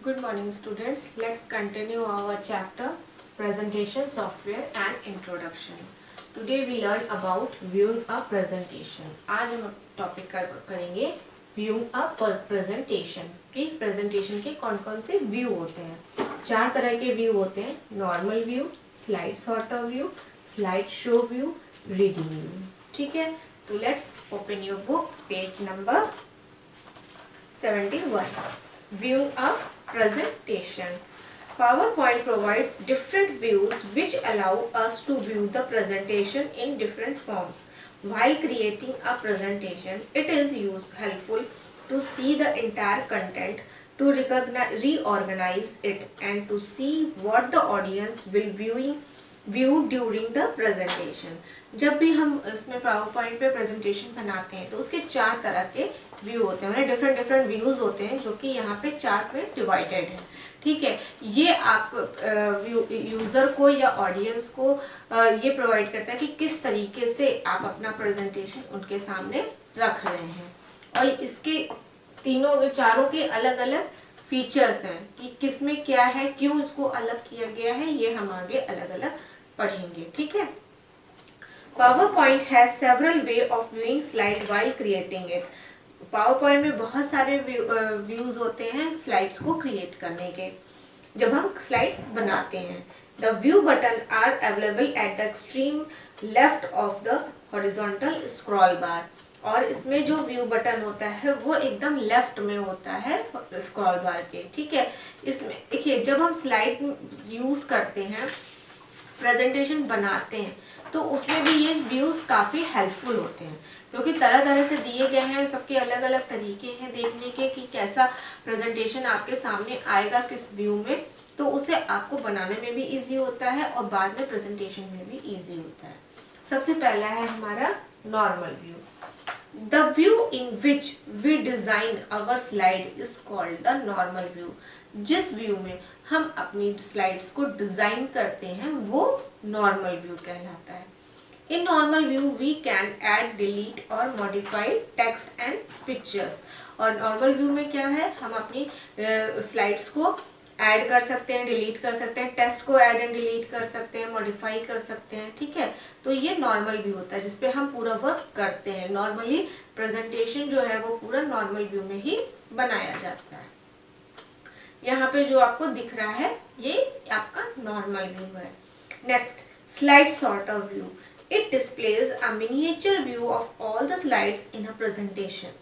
Good morning students. Let's continue our chapter presentation software and introduction. Today we learn about viewing a presentation. आज हम topic करेंगे viewing a presentation कि presentation के कौन कौन से व्यू होते हैं। 4 तरह के व्यू होते हैं, normal view, slide sorter view, slide show view, reading view. ठीक है, तो let's open your book, page number 71. Viewing a presentation. PowerPoint provides different views which allow us to view the presentation in different forms. While creating a presentation, it is helpful to see the entire content, to reorganize it, and to see what the audience will view during the presentation. जब भी हम इसमें PowerPoint पे presentation बनाते हैं तो उसके 4 तरह के व्यू होते हैं, डिफरेंट व्यूज होते हैं जो कि यहाँ पे 4 में डिवाइडेड है। ठीक है, ये आप यूज़र को या ऑडियंस को ये प्रोवाइड करता है कि किस तरीके से आप अपना प्रेजेंटेशन उनके सामने रख रहे हैं, और इसके चारों के अलग अलग फीचर्स हैं कि किस में क्या है, क्यों इसको अलग किया गया है, ये हम आगे अलग अलग पढ़ेंगे। ठीक है, PowerPoint has several way of viewing slide while creating it. PowerPoint में बहुत सारे व्यूज होते हैं स्लाइड्स को क्रिएट करने के जब हम स्लाइड्स बनाते हैं। The view button are available at the extreme left of the horizontal scroll bar. और इसमें जो व्यू बटन होता है वो एकदम लेफ्ट में होता है स्क्रॉल बार के। ठीक है, इसमें देखिए जब हम स्लाइड यूज करते हैं, प्रेजेंटेशन बनाते हैं, तो उसमें भी ये व्यूज काफ़ी हेल्पफुल होते हैं क्योंकि तरह तरह से दिए गए हैं, सबके अलग अलग तरीके हैं देखने के कि कैसा प्रेजेंटेशन आपके सामने आएगा किस व्यू में, तो उसे आपको बनाने में भी इजी होता है और बाद में प्रेजेंटेशन में भी इजी होता है। सबसे पहला है हमारा normal view. The view in which we design our slide is called the normal view. जिस व्यू में हम अपनी स्लाइड्स को डिजाइन करते हैं वो नॉर्मल व्यू कहलाता है। In normal view we can add, delete और modify text and pictures. और नॉर्मल व्यू में क्या है, हम अपनी स्लाइड्स को ऐड कर सकते हैं, डिलीट कर सकते हैं, टेक्स्ट को ऐड एंड डिलीट कर सकते हैं, मॉडिफाई कर सकते हैं। ठीक है, तो ये नॉर्मल व्यू होता है जिसपे हम पूरा वर्क करते हैं। नॉर्मली प्रेजेंटेशन जो है वो पूरा नॉर्मल व्यू में ही बनाया जाता है। यहाँ पे जो आपको दिख रहा है ये आपका नॉर्मल व्यू है। Next, slide sorter view. It displays a miniature view of all the slides in a presentation.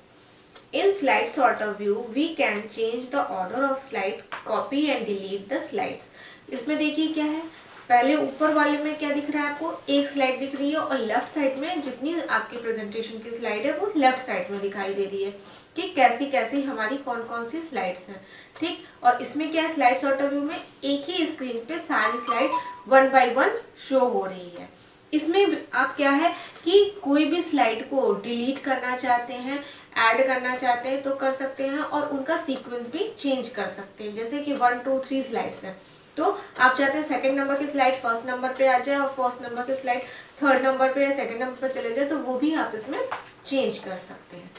In slide sorter view, we can change the order of slide, copy and delete the slides. इसमें देखिए क्या है, पहले ऊपर वाले में क्या दिख रहा है आपको, एक स्लाइड दिख रही है और लेफ्ट साइड में जितनी आपकी प्रेजेंटेशन की स्लाइड है वो लेफ्ट साइड में दिखाई दे रही है कि कैसी कैसी हमारी कौन कौन सी स्लाइड्स हैं। ठीक, और इसमें क्या है, स्लाइड सॉर्टर व्यू में एक ही स्क्रीन पे सारी स्लाइड 1 by 1 शो हो रही है। इसमें आप क्या है कि कोई भी स्लाइड को डिलीट करना चाहते हैं, ऐड करना चाहते हैं तो कर सकते हैं, और उनका सीक्वेंस भी चेंज कर सकते हैं। जैसे कि 1 2 3 स्लाइड्स हैं, तो आप चाहते हैं सेकंड नंबर की स्लाइड फर्स्ट नंबर पे आ जाए और फर्स्ट नंबर की स्लाइड थर्ड नंबर पे या सेकंड नंबर पे चले जाए, तो वो भी आप इसमें चेंज कर सकते हैं।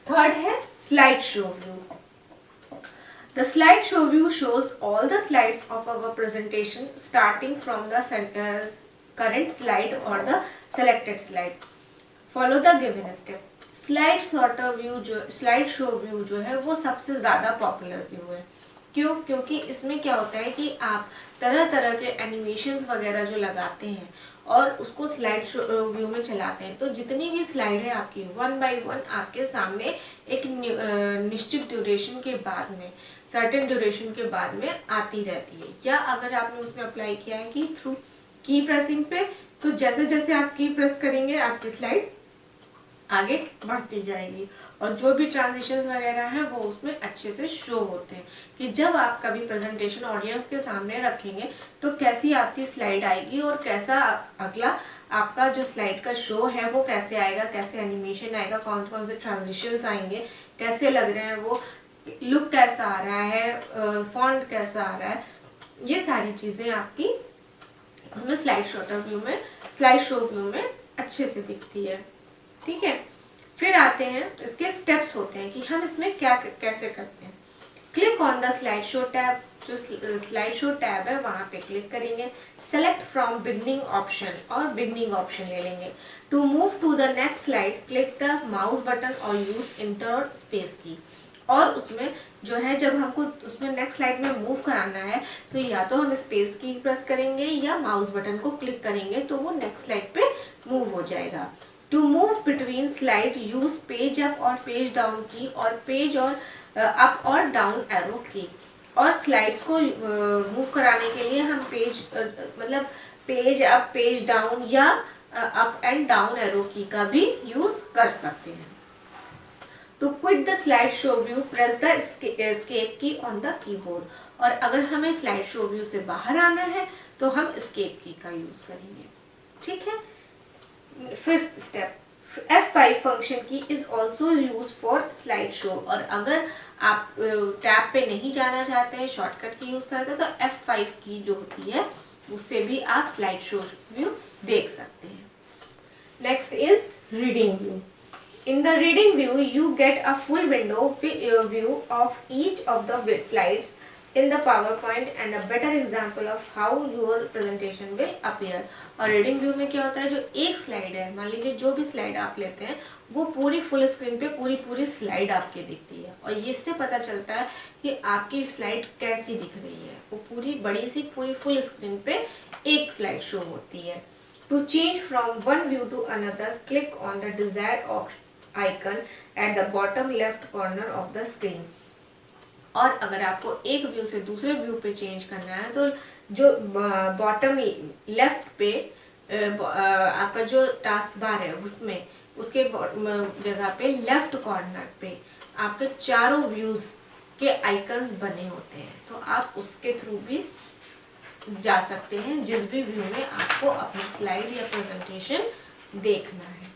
थर्ड है slide show view. The slide show view shows all the slides of our presentation starting from the current slide or the selected slide. Follow the given step. Slide sorter view जो slide show view जो है वो सबसे ज़्यादा popular view है। क्यों? क्योंकि इसमें क्या होता है कि आप तरह तरह के एनिमेशंस वगैरह जो लगाते हैं और उसको स्लाइड शो व्यू में चलाते हैं, तो जितनी भी स्लाइड है आपकी 1 by 1 आपके सामने एक निश्चित ड्यूरेशन के बाद में, सर्टेन ड्यूरेशन के बाद में आती रहती है। या अगर आपने उसमें अप्लाई किया है कि थ्रू की प्रेसिंग पे, तो जैसे जैसे आप की प्रेस करेंगे आपकी स्लाइड आगे बढ़ती जाएगी और जो भी ट्रांजिशंस वगैरह हैं वो उसमें अच्छे से शो होते हैं कि जब आप कभी प्रेजेंटेशन ऑडियंस के सामने रखेंगे तो कैसी आपकी स्लाइड आएगी और कैसा अगला आपका जो स्लाइड का शो है वो कैसे आएगा, कैसे एनिमेशन आएगा, कौन कौन से ट्रांजिशंस आएंगे, कैसे लग रहे हैं, वो लुक कैसा आ रहा है, फॉन्ट कैसा आ रहा है, ये सारी चीज़ें आपकी उसमें स्लाइड शो व्यू में अच्छे से दिखती है। ठीक है, फिर आते हैं इसके स्टेप्स होते हैं कि हम इसमें क्या कैसे करते हैं। Click on the slide show tab, जो स्लाइड शो टैब है वहाँ पे क्लिक करेंगे। सेलेक्ट फ्रॉम बिगनिंग ऑप्शन और बिगनिंग ऑप्शन ले लेंगे। To move to the next slide click the mouse button और यूज इंटर स्पेस की। और उसमें जो है जब हमको उसमें नेक्स्ट स्लाइड में मूव कराना है तो या तो हम स्पेस की प्रेस करेंगे या माउस बटन को क्लिक करेंगे तो वो नेक्स्ट स्लाइड पे मूव हो जाएगा। To move between slide use page up और पेज डाउन की और पेज और अप और डाउन एरो की। और स्लाइड्स को मूव कराने के लिए हम पेज मतलब पेज अप पेज डाउन या up and down arrow key का भी यूज कर सकते हैं। To quit the slide show view press the escape key on the keyboard. और अगर हमें स्लाइड शो व्यू से बाहर आना है तो हम एस्केप की का यूज करेंगे। ठीक है। फिफ्थ स्टेप, F5 फंक्शन की is also use for slide show. और अगर आप टैब पे नहीं जाना चाहते हैं, शॉर्टकट की यूज करते हैं, तो F5 की जो होती है उससे भी आप स्लाइड शो व्यू देख सकते हैं। Next is reading view. In the reading view, you get a full window view of each of the slides in the PowerPoint and a better example of how your presentation will appear. और reading view में क्या होता है, जो एक slide है, मान लीजिए जो भी स्लाइड आप लेते हैं वो पूरी फुल स्क्रीन पे पूरी स्लाइड आपकी दिखती है। और ये इससे पता चलता है कि आपकी स्लाइड कैसी दिख रही है। वो पूरी बड़ी सी पूरी फुल स्क्रीन पे एक स्लाइड शो होती है। To change from one view to another, click on the desired icon at the bottom left corner of the screen. और अगर आपको एक व्यू से दूसरे व्यू पे चेंज करना है तो जो बॉटम लेफ्ट पे आपका जो टास्क बार है उसमें उसके जगह पे लेफ्ट कॉर्नर पे आपके चारों व्यूज के आइकन्स बने होते हैं। तो आप उसके थ्रू भी जा सकते हैं जिस भी व्यू में आपको अपनी स्लाइड या प्रेजेंटेशन देखना है।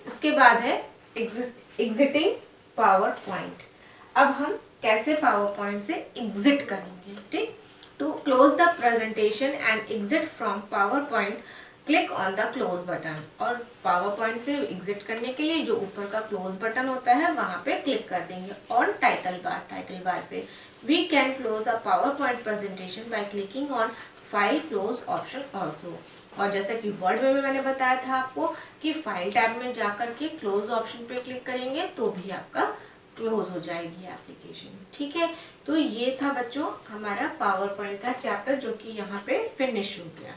इसके बाद है एग्जिटिंग पावर पॉइंट। अब हम कैसे पावर पॉइंट से एग्जिट करेंगे। ठीक, to close the presentation and exit from power point click on the close button. और पावर पॉइंट से एग्जिट करने के लिए जो ऊपर का क्लोज बटन होता है वहां पे क्लिक कर देंगे। और टाइटल बार पे we can close a power point presentation by clicking on file close option also. और जैसा कि वर्ड में भी मैंने बताया था आपको कि फाइल टैब में जाकर के क्लोज ऑप्शन पे क्लिक करेंगे तो भी आपका क्लोज हो जाएगी एप्लीकेशन। ठीक है, तो ये था बच्चों हमारा पावर पॉइंट का चैप्टर जो कि यहाँ पे फिनिश हो गया।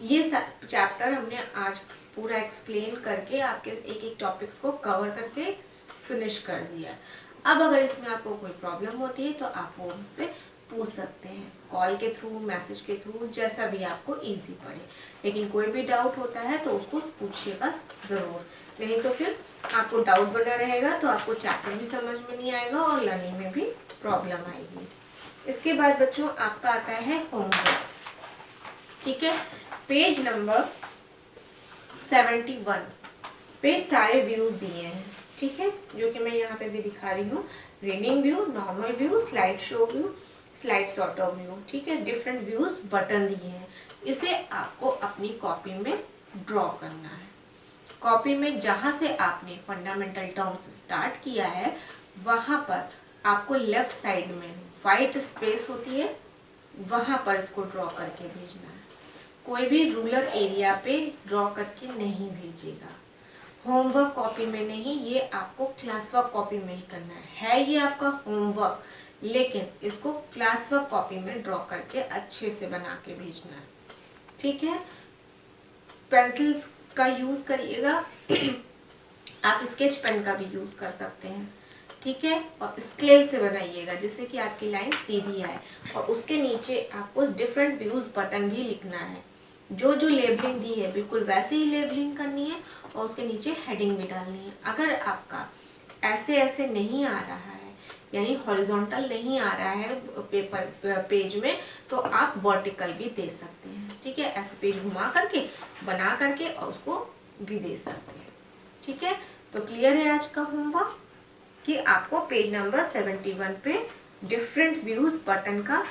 ये चैप्टर हमने आज पूरा एक्सप्लेन करके आपके एक एक टॉपिक्स को कवर करके फिनिश कर दिया। अब अगर इसमें आपको कोई प्रॉब्लम होती है तो आप वो मुझसे पूछ सकते हैं, कॉल के थ्रू, मैसेज के थ्रू, जैसा भी आपको इजी पड़े। लेकिन कोई भी डाउट होता है तो उसको पूछिएगा ज़रूर, नहीं तो फिर आपको डाउट बना रहेगा तो आपको चैप्टर भी समझ में नहीं आएगा और लर्निंग में भी प्रॉब्लम आएगी। इसके बाद बच्चों आपका आता है होमवर्क। ठीक है, पेज नंबर 71 पे सारे व्यूज दिए हैं। ठीक है, जो कि मैं यहाँ पे भी दिखा रही हूँ। Reading view, normal view, slide show view, slide sort of view. ठीक है, डिफरेंट व्यूज बटन दिए हैं। इसे आपको अपनी कॉपी में ड्रॉ करना है। कॉपी में जहाँ से आपने फंडामेंटल टर्म्स स्टार्ट किया है वहाँ पर आपको लेफ्ट साइड में वाइट स्पेस होती है, वहाँ पर इसको ड्रॉ करके भेजना है। कोई भी रूलर एरिया पे ड्रॉ करके नहीं भेजिएगा। होमवर्क कॉपी में नहीं, ये आपको क्लास वर्क कॉपी में ही करना है। ये आपका होमवर्क, लेकिन इसको क्लास वर्क कॉपी में ड्रॉ करके अच्छे से बना के भेजना है। ठीक है, पेंसिल्स का यूज करिएगा। आप स्केच पेन का भी यूज कर सकते हैं। ठीक है, और स्केल से बनाइएगा जिससे कि आपकी लाइन सीधी आए। और उसके नीचे आपको डिफरेंट व्यूज बटन भी लिखना है। जो जो लेबलिंग दी है बिल्कुल वैसे ही लेबलिंग करनी है और उसके नीचे हेडिंग भी डालनी है। अगर आपका ऐसे ऐसे नहीं आ रहा है, यानी हॉरिजॉन्टल नहीं आ रहा है पेज में, तो आप वर्टिकल भी दे सकते हैं। ठीक है, ऐसे पेज घुमा करके बना करके और उसको भी दे सकते हैं। ठीक है, तो क्लियर है आज का होमवर्क कि आपको पेज नंबर 71 पे डिफरेंट व्यूज बटन का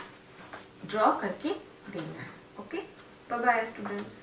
ड्रॉ करके देना है। Okay, bye bye students.